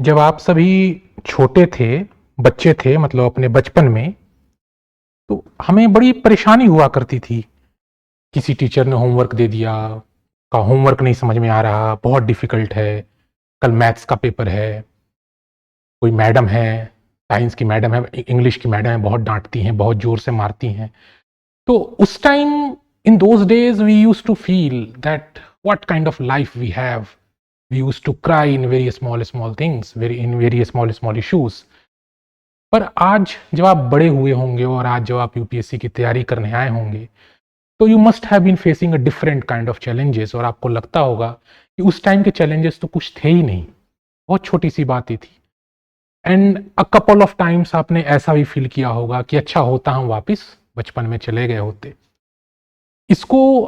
जब आप सभी छोटे थे, बच्चे थे मतलब अपने बचपन में, तो हमें बड़ी परेशानी हुआ करती थी। किसी टीचर ने होमवर्क दे दिया, का होमवर्क नहीं समझ में आ रहा, बहुत डिफ़िकल्ट है, कल मैथ्स का पेपर है, कोई मैडम है, साइंस की मैडम है, इंग्लिश की मैडम है, बहुत डाँटती हैं, बहुत ज़ोर से मारती हैं। तो उस time in those days we used to feel that what kind of life we have. We used to cry in very small things, in very small issues. पर आज जब आप बड़े हुए होंगे और आज जब आप यूपीएससी की तैयारी करने आए होंगे, तो you must have been facing a different kind of challenges और आपको लगता होगा कि उस टाइम के चैलेंजेस तो कुछ थे ही नहीं, बहुत छोटी सी बातें थी। And a couple of times आपने ऐसा भी फील किया होगा कि अच्छा होता हम वापस बचपन में चले गए होते। इसको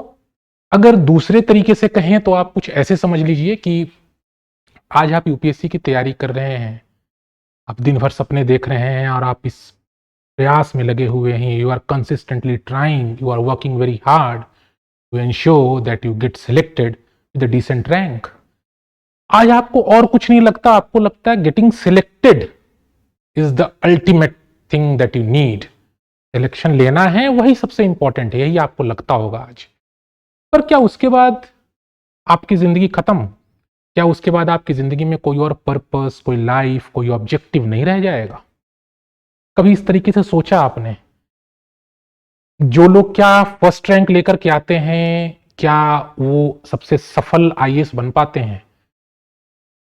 अगर दूसरे तरीके से कहें तो आप कुछ ऐसे समझ लीजिए कि आज आप यूपीएससी की तैयारी कर रहे हैं, आप दिन भर सपने देख रहे हैं और आप इस प्रयास में लगे हुए हैं। You are consistently trying, you are working very hard to ensure that you get selected with a decent rank. आज आपको और कुछ नहीं लगता, आपको लगता है getting selected is the ultimate thing that you need. Selection लेना है वही सबसे इंपॉर्टेंट है, यही आपको लगता होगा आज। पर क्या उसके बाद आपकी जिंदगी खत्म? क्या उसके बाद आपकी जिंदगी में कोई और पर्पस, कोई लाइफ, कोई ऑब्जेक्टिव नहीं रह जाएगा? कभी इस तरीके से सोचा आपने? जो लोग क्या फर्स्ट रैंक लेकर के आते हैं, क्या वो सबसे सफल आईएएस बन पाते हैं?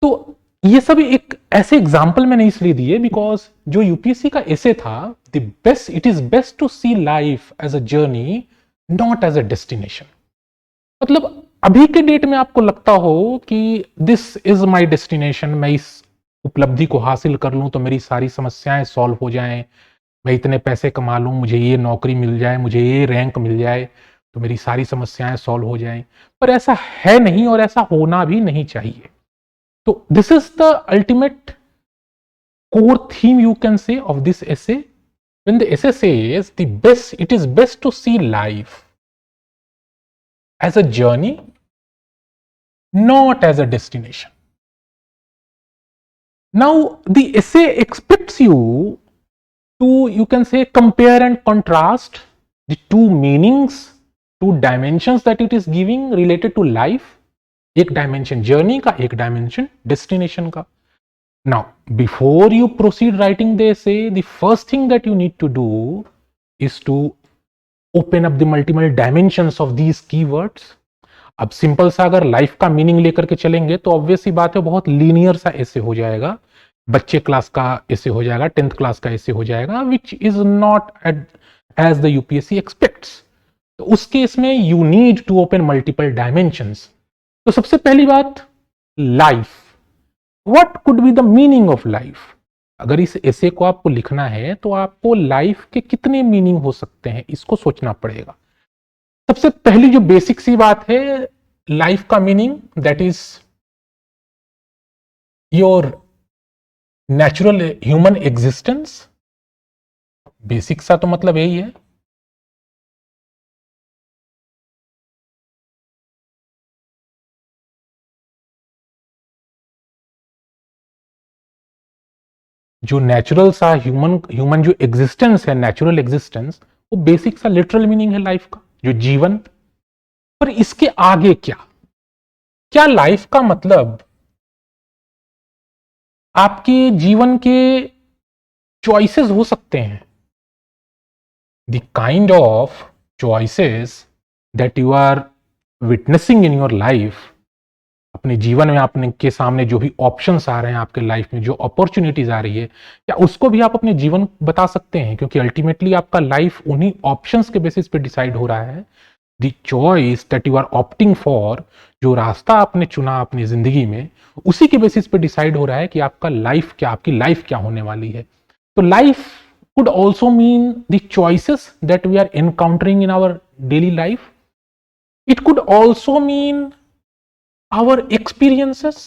तो ये सब एक ऐसे एग्जाम्पल मैंने इसलिए दिए बिकॉज जो यूपीएससी का ऐसे था, the best, it is best to see life as a journey, not as a destination. मतलब अभी के डेट में आपको लगता हो कि दिस इज माई डेस्टिनेशन, मैं इस उपलब्धि को हासिल कर लूं तो मेरी सारी समस्याएं सॉल्व हो जाएं, मैं इतने पैसे कमा लूं, मुझे ये नौकरी मिल जाए, मुझे ये रैंक मिल जाए, तो मेरी सारी समस्याएं सॉल्व हो जाएं। पर ऐसा है नहीं और ऐसा होना भी नहीं चाहिए। तो this is the ultimate core theme, you can say, of this essay. When the essay says the best, it is best to see life as a journey, not as a destination. Now the essay expects you to, you can say, compare and contrast the two meanings, two dimensions that it is giving related to life. एक dimension journey का, एक dimension destination का. Now, before you proceed writing the essay, the first thing that you need to do is to open up the multiple dimensions of these keywords. अब simple सा अगर life का meaning लेकर के चलेंगे तो ऑब्वियस सी बात है, बहुत लीनियर सा ऐसे हो जाएगा, बच्चे क्लास का ऐसे हो जाएगा, 10th क्लास का ऐसे हो जाएगा, which is not as the UPSC expects. तो उस केस में you need to open multiple dimensions. तो सबसे पहली बात, life. What could be the meaning of life? अगर इस ऐसे को आपको लिखना है तो आपको लाइफ के कितने मीनिंग हो सकते हैं, इसको सोचना पड़ेगा. सबसे पहली जो बेसिक सी बात है, लाइफ का meaning that is your natural human existence. Basic सा तो मतलब यही है. जो नेचुरल सा ह्यूमन जो एग्जिस्टेंस है, नेचुरल एग्जिस्टेंस, वो बेसिक सा लिटरल मीनिंग है लाइफ का, जो जीवन. पर इसके आगे क्या? क्या लाइफ का मतलब आपके जीवन के चॉइसेस हो सकते हैं? The kind of choices that you are witnessing in your life, अपने जीवन में आपने के सामने जो भी ऑप्शंस आ रहे हैं आपके लाइफ में, जो अपॉर्चुनिटीज आ रही है, क्या उसको भी आप अपने जीवन बता सकते हैं? क्योंकि अल्टीमेटली आपका लाइफ उन्हीं ऑप्शंस के बेसिस पे डिसाइड हो रहा है. The choice that you are opting for, जो रास्ता आपने चुना अपनी जिंदगी में, उसी के बेसिस पे डिसाइड हो रहा है कि आपका लाइफ क्या, आपकी लाइफ क्या होने वाली है. तो life could also mean the choices that we are encountering in our daily life. It could also mean our experiences.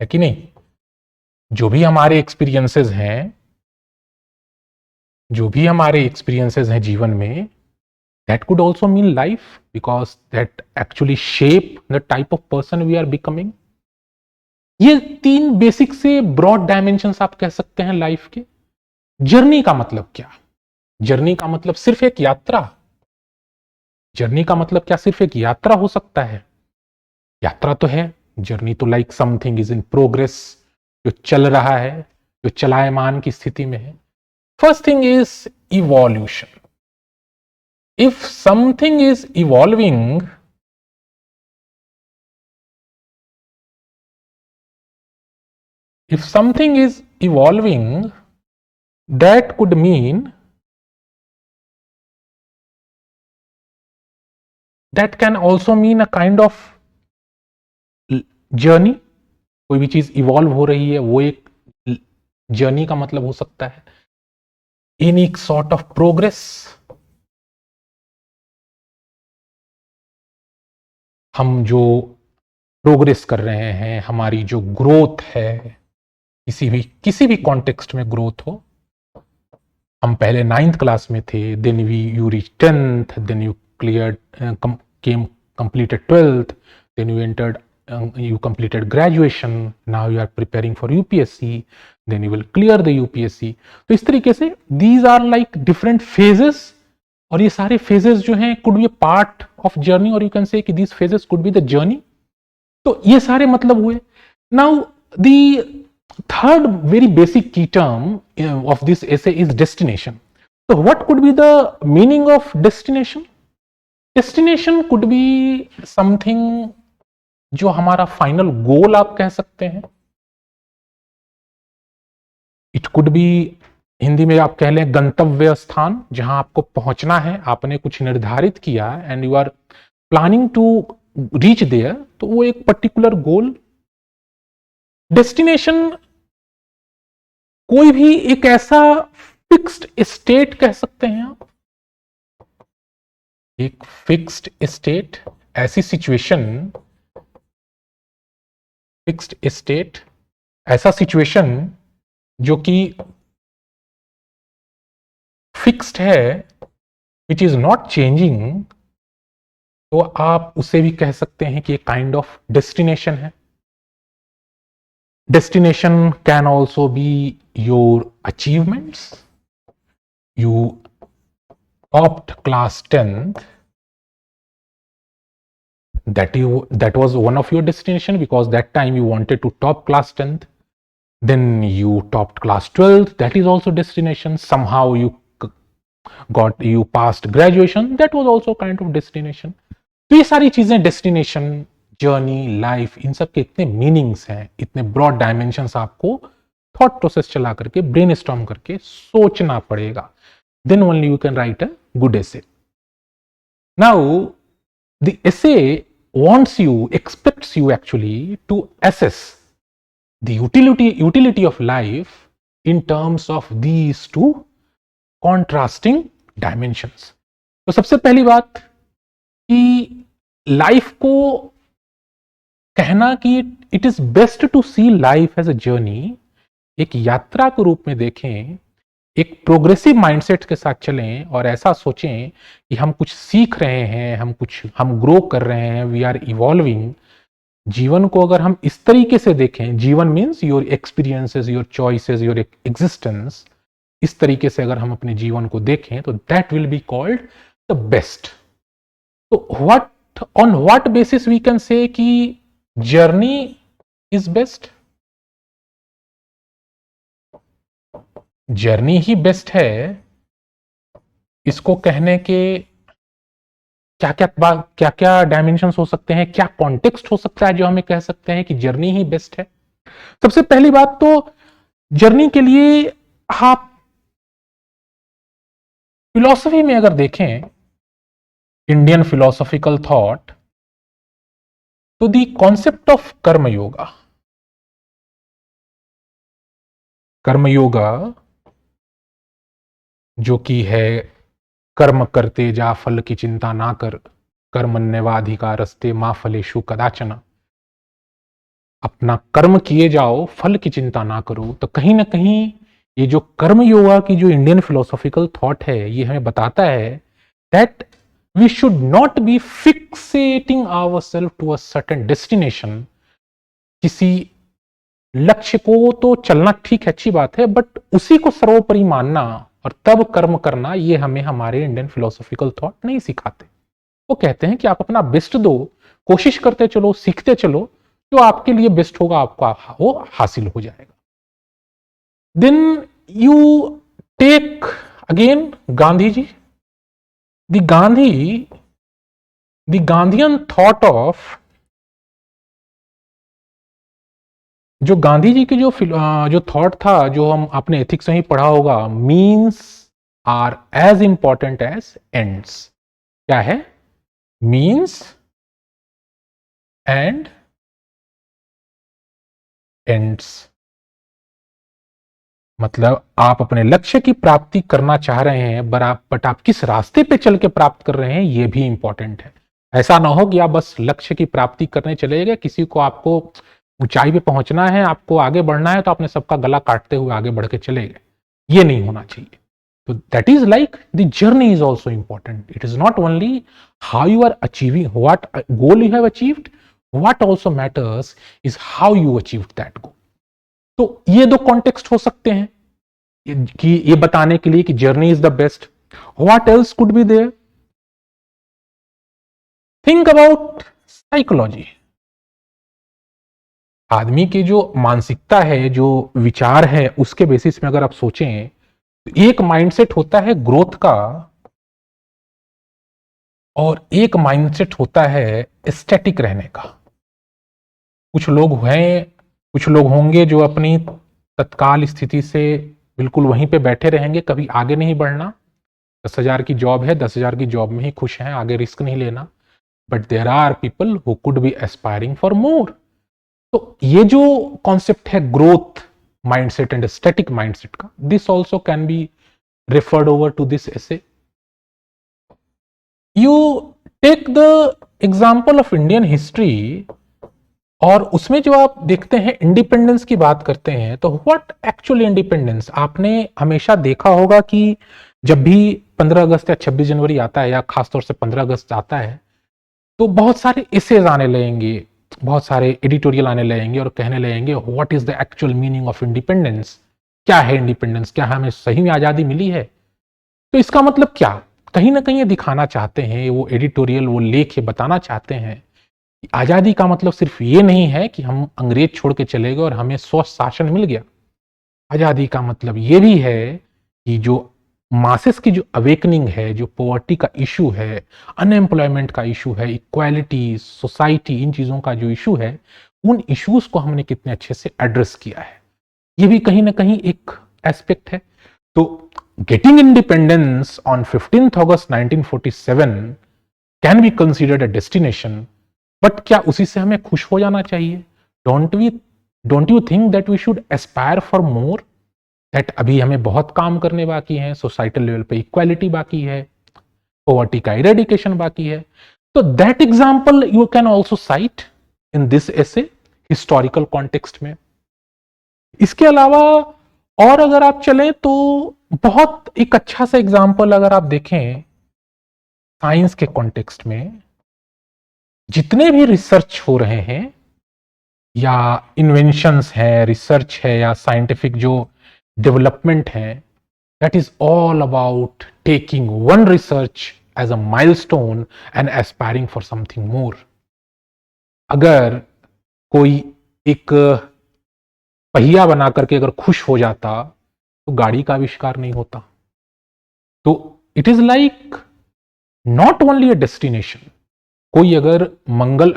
है कि नहीं? जो भी हमारे एक्सपीरियंसेस हैं, जो भी हमारे एक्सपीरियंसेस हैं जीवन में, that could also mean life because that actually shape the type of person we are becoming. ये 3 बेसिक से ब्रॉड डायमेंशंस आप कह सकते हैं लाइफ के। जर्नी का मतलब क्या? जर्नी का मतलब सिर्फ एक यात्रा। जर्नी का मतलब क्या सिर्फ एक यात्रा हो सकता है? यात्रा तो है। जर्नी तो like something is in progress, जो चल रहा है, जो चलायमान की स्थिति में है। First thing is evolution. If something is evolving, if something is evolving, that could mean that can also mean a kind of journey। कोई भी चीज इवॉल्व हो रही है वो एक जर्नी का मतलब हो सकता है। Any sort of progress. हम जो प्रोग्रेस कर रहे हैं, हमारी जो ग्रोथ है, किसी भी कॉन्टेक्स्ट में ग्रोथ हो। हम पहले 9th क्लास में थे, then you reach 10th, then you cleared completed 12th, then you completed graduation, now you are preparing for UPSC, then you will clear the UPSC। तो इस तरीके से these are like different phases, और ये सारे phases जो हैं could be a part of journey, or you can say कि these phases could be the journey। तो ये सारे मतलब हुए। Now the third very basic key term of this essay is destination। So what could be the meaning of destination? Destination could be something जो हमारा final goal आप कह सकते हैं। इट कुड बी, हिंदी में आप कह लें गंतव्य स्थान, जहां आपको पहुंचना है, आपने कुछ निर्धारित किया and you are planning to reach there, तो वो एक पर्टिकुलर गोल। डेस्टिनेशन कोई भी एक ऐसा फिक्स्ड स्टेट कह सकते हैं आप, एक फिक्स्ड स्टेट, ऐसी सिचुएशन, फिक्स्ड स्टेट, ऐसा सिचुएशन जो कि फिक्स्ड है, विच इज नॉट चेंजिंग, तो आप उसे भी कह सकते हैं कि एक काइंड ऑफ डेस्टिनेशन है। Destination can also be your achievements. You topped class 10th, that was one of your destination, because that time you wanted to top class 10th। then you topped class 12th, that is also destination। somehow you passed graduation, that was also kind of destination। तो ये सारी चीजें destination, journey, life, इन सब के इतने meanings हैं, इतने broad dimensions आपको थॉट प्रोसेस चला करके, ब्रेनस्टॉर्म करके सोचना पड़ेगा। then only you can write a good essay। now the essay expects you actually to assess the utility of life in terms of these two contrasting dimensions। तो सबसे पहली बात कि लाइफ को कहना कि it is best to see life as a journey, एक यात्रा के रूप में देखें, एक प्रोग्रेसिव माइंडसेट के साथ चलें और ऐसा सोचें कि हम कुछ सीख रहे हैं, हम ग्रो कर रहे हैं, वी आर इवॉल्विंग। जीवन को अगर हम इस तरीके से देखें, जीवन means your experiences, your choices, your existence, इस तरीके से अगर हम अपने जीवन को देखें तो that will be called the best. तो on what basis we can say कि जर्नी इज बेस्ट? जर्नी ही बेस्ट है, इसको कहने के क्या क्या डायमेंशंस हो सकते हैं, क्या कॉन्टेक्स्ट हो सकता है जो हमें कह सकते हैं कि जर्नी ही बेस्ट है? सबसे पहली बात तो जर्नी के लिए आप फिलॉसफी में अगर देखें, इंडियन फिलोसॉफिकल थॉट, तो द कॉन्सेप्ट ऑफ कर्म योगा, कर्म योगा जो कि है कर्म करते जा फल की चिंता ना कर, कर्मण्यवाधिकारस्ते मा फलेषु कदाचन। अपना कर्म किए जाओ, फल की चिंता ना करो। तो कहीं ना कहीं ये जो कर्म योगा की जो इंडियन फिलोसॉफिकल थॉट है, ये हमें बताता है that we should not be fixating ourself to a certain destination, किसी लक्ष्य को तो चलना ठीक है, अच्छी बात है, बट उसी को सर्वोपरि मानना और तब कर्म करना, ये हमें हमारे इंडियन फिलोसॉफिकल थॉट नहीं सिखाते। वो कहते हैं कि आप अपना बेस्ट दो, कोशिश करते चलो, सीखते चलो, जो आपके लिए बेस्ट होगा आपको वो हासिल हो जाएगा। Then you take again Gandhi ji, the Gandhian thought of, जो गांधी जी की जो थॉट था, जो हम अपने एथिक्स में ही पढ़ा होगा, means are as important as ends. क्या है? Means and ends. मतलब आप अपने लक्ष्य की प्राप्ति करना चाह रहे हैं, बट आप किस रास्ते पे चल के प्राप्त कर रहे हैं, यह भी इंपॉर्टेंट है। ऐसा ना हो कि आप बस लक्ष्य की प्राप्ति करने चले गए, किसी को आपको ऊंचाई पे पहुंचना है, आपको आगे बढ़ना है, तो आपने सबका गला काटते हुए आगे बढ़ के चले गए। ये नहीं होना चाहिए। तो that is like the journey is also important. It is not only how you are achieving what goal you have achieved, what also matters is how you achieved that goal. तो ये दो कॉन्टेक्स्ट हो सकते हैं कि ये बताने के लिए कि journey is the best. What else could be there? Think about psychology. आदमी की जो मानसिकता है, जो विचार है, उसके बेसिस में अगर आप सोचें तो एक माइंडसेट होता है ग्रोथ का और एक माइंडसेट होता है स्टैटिक रहने का। कुछ लोग होंगे जो अपनी तत्काल स्थिति से बिल्कुल वहीं पे बैठे रहेंगे, कभी आगे नहीं बढ़ना। 10,000 की जॉब है, 10,000 की जॉब में ही खुश हैं, आगे रिस्क नहीं लेना। But there are people who could be aspiring for more. तो ये जो कॉन्सेप्ट है growth mindset and static mindset का, this also can be referred over to this essay. You take the example of Indian history, और उसमें जो आप देखते हैं इंडिपेंडेंस की बात करते हैं, तो व्हाट एक्चुअली इंडिपेंडेंस। आपने हमेशा देखा होगा कि जब भी 15 अगस्त या 26 जनवरी आता है, या खासतौर से 15 अगस्त आता है, तो बहुत सारे एसेज आने लगेंगे, बहुत सारे एडिटोरियल आने लगेंगे और कहने लगेंगे what is the actual meaning of independence. क्या है इंडिपेंडेंस? क्या हमें सही में आजादी मिली है? तो इसका मतलब क्या? कहीं ना कहीं ये दिखाना चाहते हैं, वो एडिटोरियल, वो लेख ये बताना चाहते हैं कि आजादी का मतलब सिर्फ ये नहीं है कि हम अंग्रेज छोड़ के चले गए और हमें स्वशासन मिल गया। आजादी का मतलब ये भी है कि जो मासेस की जो अवेकनिंग है, जो पॉवर्टी का इशू है, अनएम्प्लॉयमेंट का इशू है, इक्वालिटी, सोसाइटी, इन चीजों का जो इशू है, उन इश्यूज को हमने कितने अच्छे से एड्रेस किया है, ये भी कहीं ना कहीं एक एस्पेक्ट है। तो getting independence on 15th August 1947 can be considered a destination, but क्या उसी से हमें खुश हो जाना चाहिए? Don't you think that we should aspire for more? that अभी हमें बहुत काम करने बाकी है, सोसाइटल लेवल पे इक्वालिटी बाकी है, पॉवर्टी का इरेडिकेशन बाकी है। तो that example you can also site in this essay historical context में। इसके अलावा और अगर आप चलें तो बहुत एक अच्छा सा एग्जाम्पल अगर आप देखें साइंस के कॉन्टेक्स्ट में, जितने भी रिसर्च हो रहे हैं या इन्वेंशंस है, रिसर्च है, या साइंटिफिक जो डेवलपमेंट है, that is all about taking one research as a milestone and aspiring for something more. अगर कोई एक पहिया बना करके अगर खुश हो जाता तो गाड़ी का आविष्कार नहीं होता। तो it is like not only a destination. कोई अगर मंगल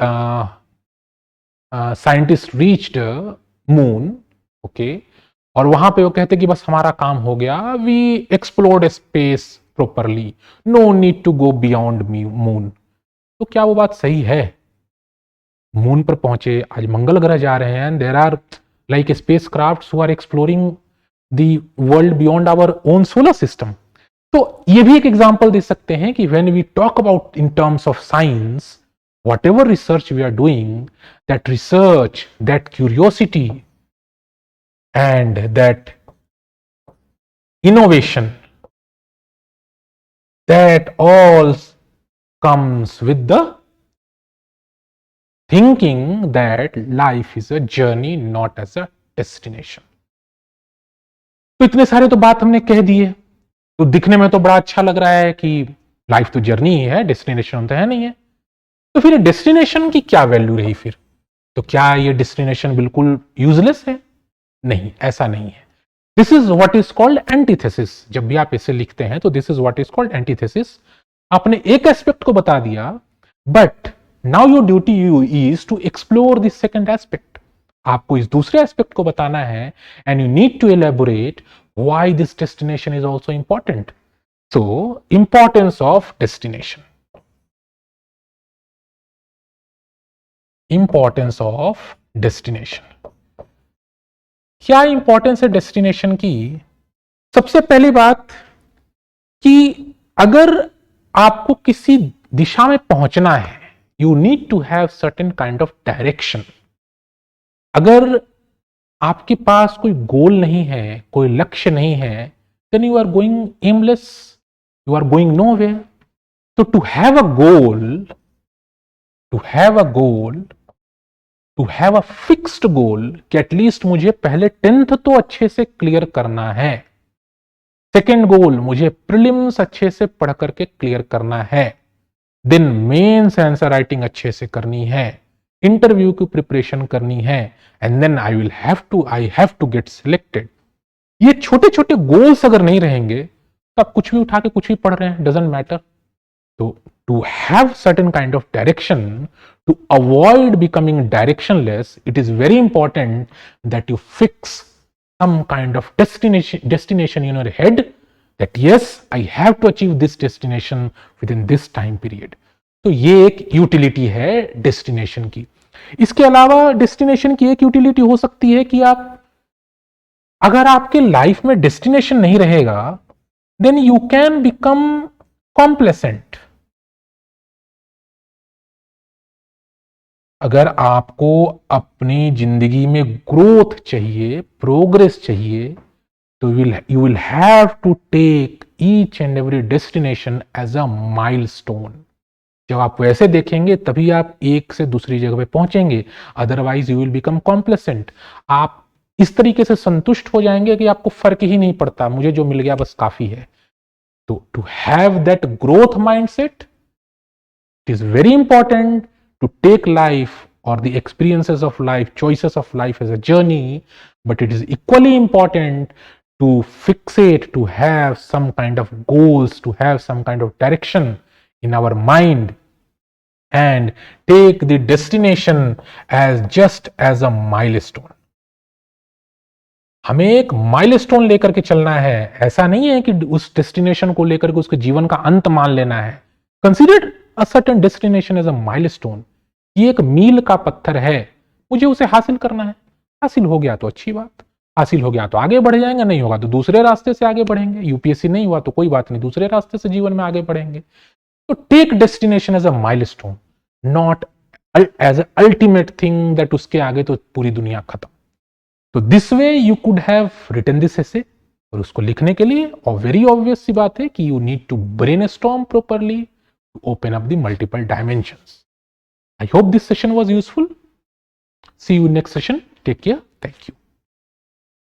साइंटिस्ट रीच्ड मून, ओके, और वहां पे वो कहते कि बस हमारा काम हो गया, we explored space properly, no need to go beyond moon, तो क्या वो बात सही है? मून पर पहुंचे, आज मंगल ग्रह जा रहे हैं, there are like space craft who are exploring the world beyond our own solar system. तो ये भी एक एग्जांपल दे सकते हैं कि when we talk about in terms of science, whatever research we are doing, that research, that curiosity, and that innovation, that all comes with the thinking that life is a journey, not as a destination. तो इतने सारे तो बात हमने कह दिए, तो दिखने में तो बड़ा अच्छा लग रहा है कि लाइफ तो जर्नी ही है, डेस्टिनेशन तो है नहीं है। तो फिर डेस्टिनेशन की क्या वैल्यू रही फिर? तो क्या ये डेस्टिनेशन बिल्कुल यूजलेस है? नहीं, ऐसा नहीं है। This is what is called antithesis. जब भी आप इसे लिखते हैं तो this is what is called antithesis. आपने एक एस्पेक्ट को बता दिया, but now your duty you is to explore this second aspect. आपको इस दूसरे एस्पेक्ट को बताना है, and you need to elaborate why this destination is also important. So importance of destination, importance of destination. क्या इंपॉर्टेंस है destination की? सबसे पहली बात कि अगर आपको किसी दिशा में पहुंचना है, you need to have certain kind of direction. अगर आपके पास कोई गोल नहीं है, कोई लक्ष्य नहीं है, then you are going aimless, you are going nowhere. तो to have a goal, to have a goal, to have a fixed goal कि एटलीस्ट मुझे पहले 10th तो अच्छे से क्लियर करना है, सेकेंड गोल मुझे प्रीलिम्स अच्छे से पढ़ करके क्लियर करना है, देन मेंस आंसर राइटिंग अच्छे से करनी है, इंटरव्यू की प्रिपरेशन करनी है, and then I have to get selected. ये छोटे छोटे गोल्स अगर नहीं रहेंगे तो आप कुछ भी उठा के कुछ भी पढ़ रहे हैं, डजंट मैटर। तो to have certain kind of direction, to avoid becoming directionless, it is very important that you fix some kind of destination in your head, that yes, I have to achieve this destination within this time period. तो ये एक utility है destination की। इसके अलावा destination की एक utility हो सकती है कि आप, अगर आपके लाइफ में डेस्टिनेशन नहीं रहेगा, then you can become complacent. अगर आपको अपनी जिंदगी में ग्रोथ चाहिए, प्रोग्रेस चाहिए, तो you will have to take each and every destination as a milestone. जब आप वैसे देखेंगे तभी आप एक से दूसरी जगह पे पहुंचेंगे, otherwise you will become complacent. आप इस तरीके से संतुष्ट हो जाएंगे कि आपको फर्क ही नहीं पड़ता, मुझे जो मिल गया बस काफी है। तो to have that growth mindset, it is very important to take life or the experiences of life, choices of life as a journey, but it is equally important to fixate, to have some kind of goals, to have some kind of direction in our mind, and take the destination as just as a milestone. हमें एक milestone लेकर के चलना है, ऐसा नहीं है कि उस डेस्टिनेशन को लेकर के उसके जीवन का अंत मान लेना है। Consider a certain destination as a milestone. ये एक मील का पत्थर है, मुझे उसे हासिल करना है। हासिल हो गया तो अच्छी बात, हासिल हो गया तो आगे बढ़ जाएंगे, नहीं होगा तो दूसरे रास्ते से आगे बढ़ेंगे। यूपीएससी नहीं हुआ तो कोई बात नहीं, दूसरे रास्ते से जीवन में आगे बढ़ेंगे। तो take destination as a milestone, not as a ultimate thing that उसके आगे तो पूरी दुनिया खत्म। तो this way you could have written this essay, और उसको लिखने के लिए और वेरी ऑब्वियस सी बात है कि you need to brainstorm properly, open up the multiple dimensions. I hope this session was useful. See you next session. Take care. Thank you.